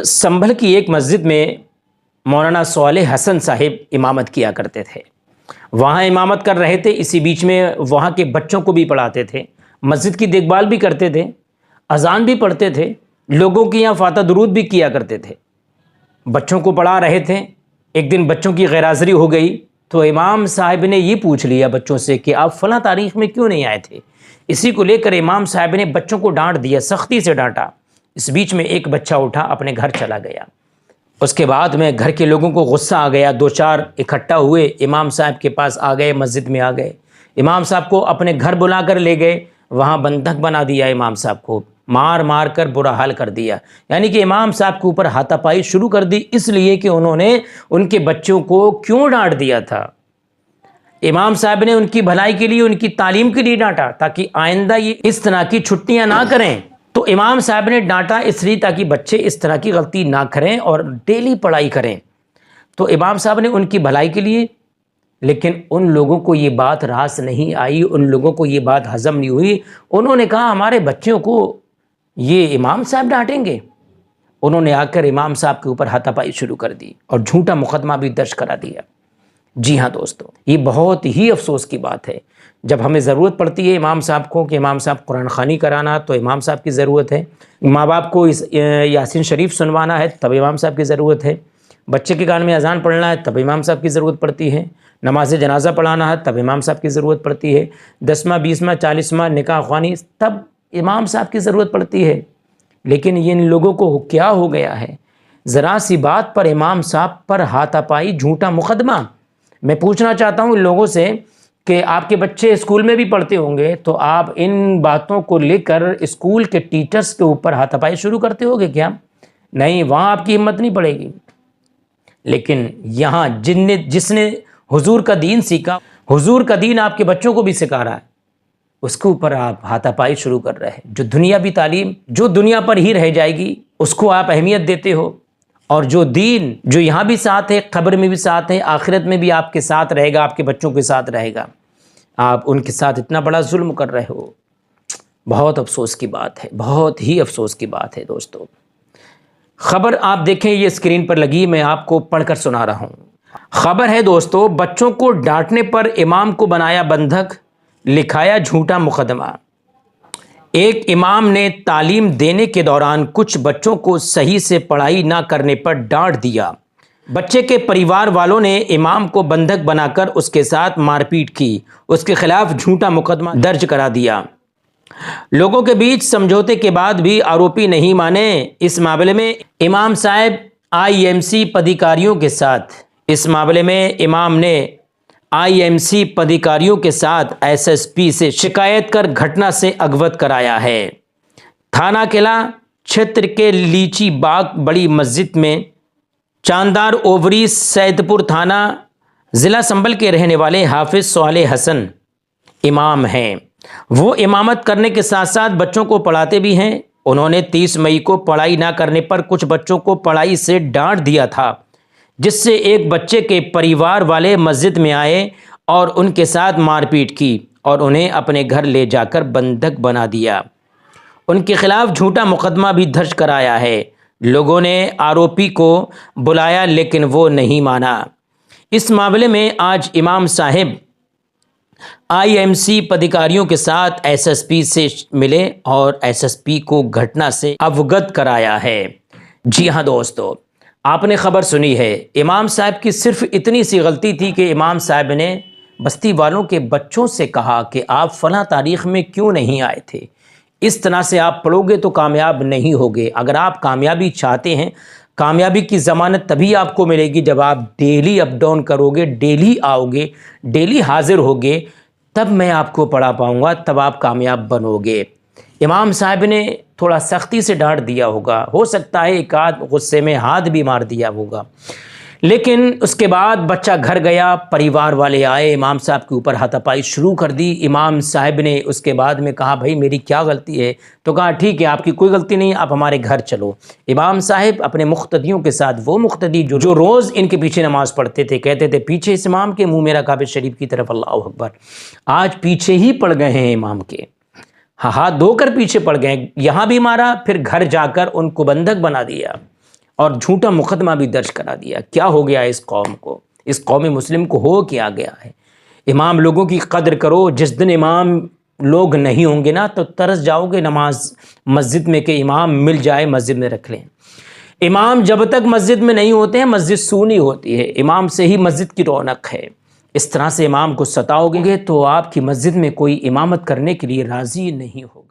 संभल की एक मस्जिद में मौलाना सालेह हसन साहिब इमामत किया करते थे। वहाँ इमामत कर रहे थे, इसी बीच में वहाँ के बच्चों को भी पढ़ाते थे, मस्जिद की देखभाल भी करते थे, अजान भी पढ़ते थे, लोगों की यहाँ फातह दुरूद भी किया करते थे, बच्चों को पढ़ा रहे थे। एक दिन बच्चों की गैरहाज़िरी हो गई तो इमाम साहब ने ये पूछ लिया बच्चों से कि आप फ़लाँ तारीख़ में क्यों नहीं आए थे। इसी को लेकर इमाम साहब ने बच्चों को डांट दिया, सख्ती से डांटा। इस बीच में एक बच्चा उठा, अपने घर चला गया। उसके बाद में घर के लोगों को गुस्सा आ गया, दो चार इकट्ठा हुए, इमाम साहब के पास आ गए, मस्जिद में आ गए, इमाम साहब को अपने घर बुला कर ले गए। वहाँ बंधक बना दिया, इमाम साहब को मार मार कर बुरा हाल कर दिया। यानी कि इमाम साहब के ऊपर हाथापाई शुरू कर दी, इसलिए कि उन्होंने उनके बच्चों को क्यों डांट दिया था। इमाम साहब ने उनकी भलाई के लिए, उनकी तालीम के लिए डांटा, ताकि आइंदा ये इस तरह की छुट्टियां ना करें। तो इमाम साहब ने डांटा इसलिए ताकि बच्चे इस तरह की गलती ना करें और डेली पढ़ाई करें। तो इमाम साहब ने उनकी भलाई के लिए, लेकिन उन लोगों को ये बात रास नहीं आई, उन लोगों को ये बात हजम नहीं हुई। उन्होंने कहा हमारे बच्चों को ये इमाम साहब डांटेंगे। उन्होंने आकर इमाम साहब के ऊपर हाथापाई शुरू कर दी और झूठा मुकदमा भी दर्ज करा दिया। जी हाँ दोस्तों, ये बहुत ही अफसोस की बात है। जब हमें ज़रूरत पड़ती है इमाम साहब को कि इमाम साहब कुरान ख़ानी कराना, तो इमाम साहब की ज़रूरत है। माँ बाप को इस यासीन शरीफ सुनवाना है, तब इमाम साहब की ज़रूरत है। बच्चे के कान में अजान पढ़ना है, तब इमाम साहब की ज़रूरत पड़ती है। नमाज जनाजा पढ़ाना है, तब इमाम साहब की ज़रूरत पड़ती है। 10वां 20वां 40वां निकाह ख़वानी, तब इमाम साहब की ज़रूरत पड़ती है। लेकिन इन लोगों को क्या हो गया है, ज़रा सी बात पर इमाम साहब पर हाथापाई, झूठा मुकदमा। मैं पूछना चाहता हूँ इन लोगों से कि आपके बच्चे स्कूल में भी पढ़ते होंगे, तो आप इन बातों को लेकर स्कूल के टीचर्स के ऊपर हाथापाई शुरू करते होगे क्या? नहीं, वहाँ आपकी हिम्मत नहीं पड़ेगी। लेकिन यहाँ जिसने हुजूर का दीन सीखा, हुजूर का दीन आपके बच्चों को भी सिखा रहा है, उसके ऊपर आप हाथापाई शुरू कर रहे हैं। जो दुनियावी तालीम, जो दुनिया पर ही रह जाएगी, उसको आप अहमियत देते हो। और जो दीन, जो यहाँ भी साथ है, कब्र में भी साथ है, आखिरत में भी आपके साथ रहेगा, आपके बच्चों के साथ रहेगा, आप उनके साथ इतना बड़ा जुल्म कर रहे हो। बहुत अफसोस की बात है, बहुत ही अफसोस की बात है दोस्तों। खबर आप देखें, ये स्क्रीन पर लगी, मैं आपको पढ़कर सुना रहा हूँ। खबर है दोस्तों, बच्चों को डांटने पर इमाम को बनाया बंधक, लिखाया झूठा मुकदमा। एक इमाम ने तालीम देने के दौरान कुछ बच्चों को सही से पढ़ाई ना करने पर डांट दिया। बच्चे के परिवार वालों ने इमाम को बंधक बनाकर उसके साथ मारपीट की, उसके खिलाफ झूठा मुकदमा दर्ज करा दिया। लोगों के बीच समझौते के बाद भी आरोपी नहीं माने। इस मामले में इमाम साहब आईएमसी पदाधिकारियों के साथ, इस मामले में इमाम ने आईएमसी पदाधिकारियों के साथ एसएसपी से शिकायत कर घटना से अवगत कराया है। थाना किला क्षेत्र के लीची बाग बड़ी मस्जिद में चांदार ओवरी सैदपुर थाना ज़िला संभल के रहने वाले हाफिज सालेह हसन इमाम हैं। वो इमामत करने के साथ साथ बच्चों को पढ़ाते भी हैं। उन्होंने 30 मई को पढ़ाई ना करने पर कुछ बच्चों को पढ़ाई से डांट दिया था, जिससे एक बच्चे के परिवार वाले मस्जिद में आए और उनके साथ मारपीट की और उन्हें अपने घर ले जाकर बंधक बना दिया। उनके खिलाफ झूठा मुकदमा भी दर्ज कराया है। लोगों ने आरोपी को बुलाया लेकिन वो नहीं माना। इस मामले में आज इमाम साहिब आईएमसी पदाधिकारियों के साथ एसएसपी से मिले और एसएसपी को घटना से अवगत कराया है। जी हाँ दोस्तों, आपने खबर सुनी है। इमाम साहब की सिर्फ इतनी सी गलती थी कि इमाम साहब ने बस्ती वालों के बच्चों से कहा कि आप फलां तारीख़ में क्यों नहीं आए थे। इस तरह से आप पढ़ोगे तो कामयाब नहीं होगे। अगर आप कामयाबी चाहते हैं, कामयाबी की ज़मानत तभी आपको मिलेगी जब आप डेली अप डाउन करोगे, डेली आओगे, डेली हाजिर होगे, तब मैं आपको पढ़ा पाऊँगा, तब आप कामयाब बनोगे। इमाम साहब ने थोड़ा सख्ती से डांट दिया होगा, हो सकता है एक आध गुस्से में हाथ भी मार दिया होगा, लेकिन उसके बाद बच्चा घर गया, परिवार वाले आए, इमाम साहब के ऊपर हाथापाई शुरू कर दी। इमाम साहब ने उसके बाद में कहा भाई मेरी क्या गलती है, तो कहा ठीक है आपकी कोई गलती नहीं, आप हमारे घर चलो। इमाम साहब अपने मुख्तदियों के साथ, वो मुख्तदी जो रोज़ इनके पीछे नमाज़ पढ़ते थे, कहते थे पीछे इस इमाम के मुँह मेरा काबे शरीफ की तरफ, अल्लाह अकबर, आज पीछे ही पड़ गए हैं इमाम के, हाथ धोकर पीछे पड़ गए। यहाँ भी मारा, फिर घर जाकर उनको बंधक बना दिया اور جھوٹا مقدمہ بھی درج کرا دیا۔ کیا ہو گیا اس قوم کو، اس قوم مسلم کو ہو کیا گیا ہے؟ امام لوگوں کی قدر کرو۔ جس دن امام لوگ نہیں ہوں گے نا تو ترس جاؤ گے نماز مسجد میں کہ امام مل جائے مسجد میں رکھ لیں۔ امام جب تک مسجد میں نہیں ہوتے ہیں مسجد سونی ہوتی ہے، امام سے ہی مسجد کی رونق ہے۔ اس طرح سے امام کو ستاؤ گے تو آپ کی مسجد میں کوئی امامت کرنے کے لیے راضی نہیں ہوگا۔